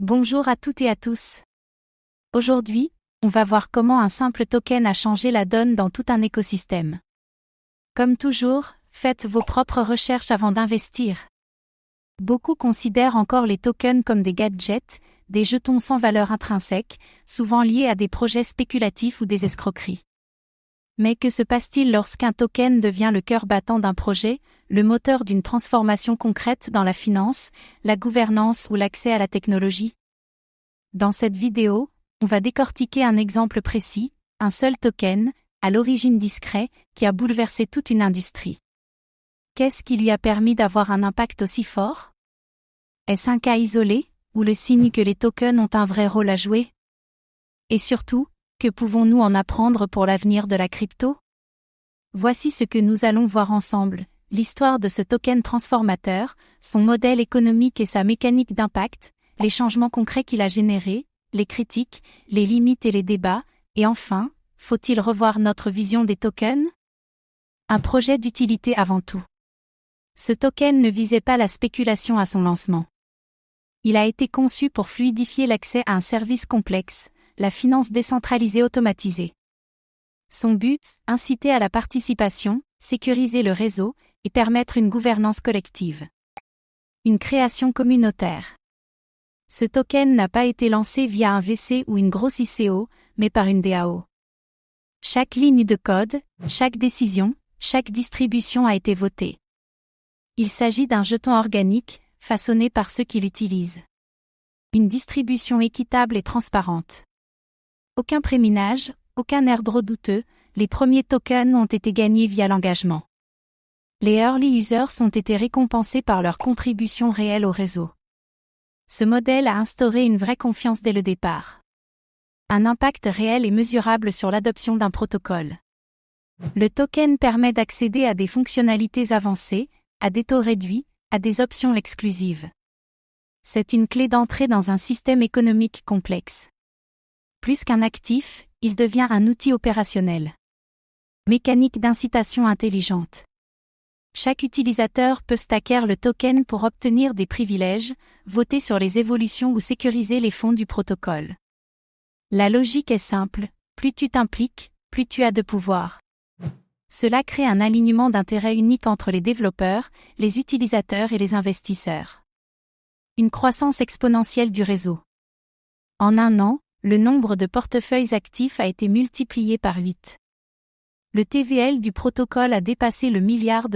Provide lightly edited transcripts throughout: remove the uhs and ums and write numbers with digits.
Bonjour à toutes et à tous. Aujourd'hui, on va voir comment un simple token a changé la donne dans tout un écosystème. Comme toujours, faites vos propres recherches avant d'investir. Beaucoup considèrent encore les tokens comme des gadgets, des jetons sans valeur intrinsèque, souvent liés à des projets spéculatifs ou des escroqueries. Mais que se passe-t-il lorsqu'un token devient le cœur battant d'un projet, le moteur d'une transformation concrète dans la finance, la gouvernance ou l'accès à la technologie? Dans cette vidéo, on va décortiquer un exemple précis, un seul token, à l'origine discret, qui a bouleversé toute une industrie. Qu'est-ce qui lui a permis d'avoir un impact aussi fort? Est-ce un cas isolé, ou le signe que les tokens ont un vrai rôle à jouer? Et surtout, que pouvons-nous en apprendre pour l'avenir de la crypto? Voici ce que nous allons voir ensemble, l'histoire de ce token transformateur, son modèle économique et sa mécanique d'impact, les changements concrets qu'il a générés, les critiques, les limites et les débats, et enfin, faut-il revoir notre vision des tokens? Un projet d'utilité avant tout. Ce token ne visait pas la spéculation à son lancement. Il a été conçu pour fluidifier l'accès à un service complexe, la finance décentralisée automatisée. Son but, inciter à la participation, sécuriser le réseau, et permettre une gouvernance collective. Une création communautaire. Ce token n'a pas été lancé via un VC ou une grosse ICO, mais par une DAO. Chaque ligne de code, chaque décision, chaque distribution a été votée. Il s'agit d'un jeton organique, façonné par ceux qui l'utilisent. Une distribution équitable et transparente. Aucun préminage, aucun airdrop douteux, les premiers tokens ont été gagnés via l'engagement. Les early users ont été récompensés par leur contribution réelle au réseau. Ce modèle a instauré une vraie confiance dès le départ. Un impact réel et mesurable sur l'adoption d'un protocole. Le token permet d'accéder à des fonctionnalités avancées, à des taux réduits, à des options exclusives. C'est une clé d'entrée dans un système économique complexe. Plus qu'un actif, il devient un outil opérationnel. Mécanique d'incitation intelligente. Chaque utilisateur peut stacker le token pour obtenir des privilèges, voter sur les évolutions ou sécuriser les fonds du protocole. La logique est simple, plus tu t'impliques, plus tu as de pouvoir. Cela crée un alignement d'intérêts unique entre les développeurs, les utilisateurs et les investisseurs. Une croissance exponentielle du réseau. En un an, le nombre de portefeuilles actifs a été multiplié par 8. Le TVL du protocole a dépassé le $1 milliard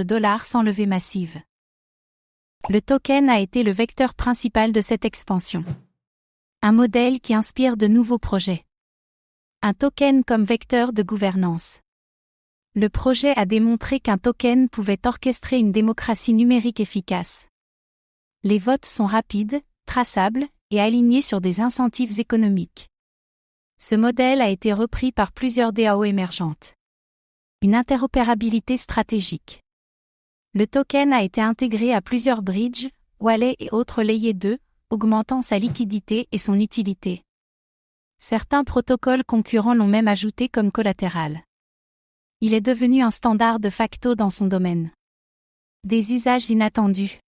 sans levée massive. Le token a été le vecteur principal de cette expansion. Un modèle qui inspire de nouveaux projets. Un token comme vecteur de gouvernance. Le projet a démontré qu'un token pouvait orchestrer une démocratie numérique efficace. Les votes sont rapides, traçables, et alignés sur des incentives économiques. Ce modèle a été repris par plusieurs DAO émergentes. Une interopérabilité stratégique. Le token a été intégré à plusieurs bridges, wallets et autres layers 2, augmentant sa liquidité et son utilité. Certains protocoles concurrents l'ont même ajouté comme collatéral. Il est devenu un standard de facto dans son domaine. Des usages inattendus.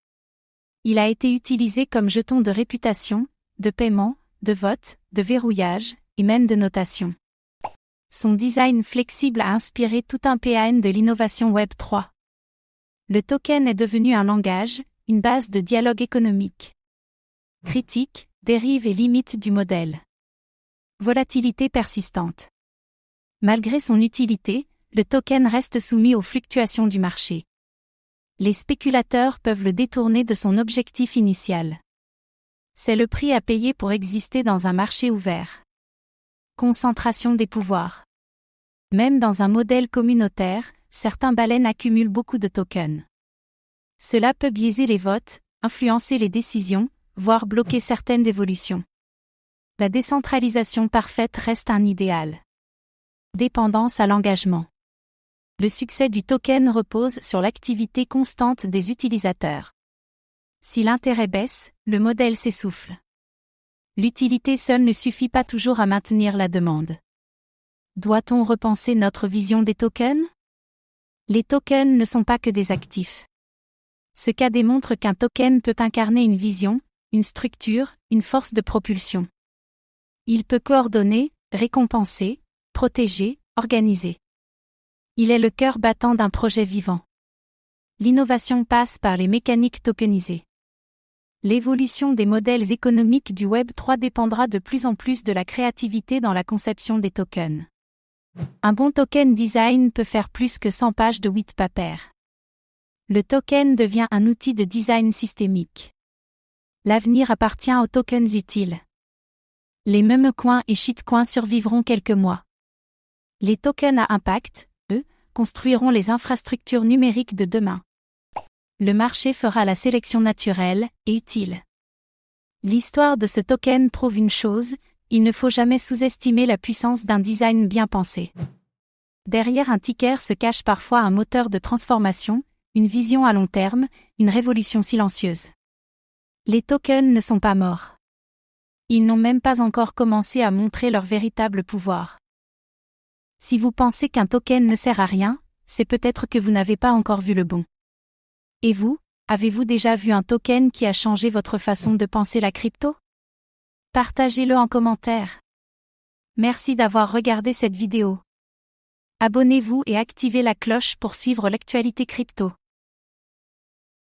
Il a été utilisé comme jeton de réputation, de paiement, de vote, de verrouillage, et même de notation. Son design flexible a inspiré tout un PAN de l'innovation Web 3. Le token est devenu un langage, une base de dialogue économique. Critiques, dérives et limites du modèle. Volatilité persistante. Malgré son utilité, le token reste soumis aux fluctuations du marché. Les spéculateurs peuvent le détourner de son objectif initial. C'est le prix à payer pour exister dans un marché ouvert. Concentration des pouvoirs. Même dans un modèle communautaire, certains baleines accumulent beaucoup de tokens. Cela peut biaiser les votes, influencer les décisions, voire bloquer certaines évolutions. La décentralisation parfaite reste un idéal. Dépendance à l'engagement. Le succès du token repose sur l'activité constante des utilisateurs. Si l'intérêt baisse, le modèle s'essouffle. L'utilité seule ne suffit pas toujours à maintenir la demande. Doit-on repenser notre vision des tokens? Les tokens ne sont pas que des actifs. Ce cas démontre qu'un token peut incarner une vision, une structure, une force de propulsion. Il peut coordonner, récompenser, protéger, organiser. Il est le cœur battant d'un projet vivant. L'innovation passe par les mécaniques tokenisées. L'évolution des modèles économiques du Web 3 dépendra de plus en plus de la créativité dans la conception des tokens. Un bon token design peut faire plus que 100 pages de white paper. Le token devient un outil de design systémique. L'avenir appartient aux tokens utiles. Les memecoins et shitcoins survivront quelques mois. Les tokens à impact, eux, construiront les infrastructures numériques de demain. Le marché fera la sélection naturelle et utile. L'histoire de ce token prouve une chose, il ne faut jamais sous-estimer la puissance d'un design bien pensé. Derrière un ticker se cache parfois un moteur de transformation, une vision à long terme, une révolution silencieuse. Les tokens ne sont pas morts. Ils n'ont même pas encore commencé à montrer leur véritable pouvoir. Si vous pensez qu'un token ne sert à rien, c'est peut-être que vous n'avez pas encore vu le bon. Et vous, avez-vous déjà vu un token qui a changé votre façon de penser la crypto? Partagez-le en commentaire. Merci d'avoir regardé cette vidéo. Abonnez-vous et activez la cloche pour suivre l'actualité crypto.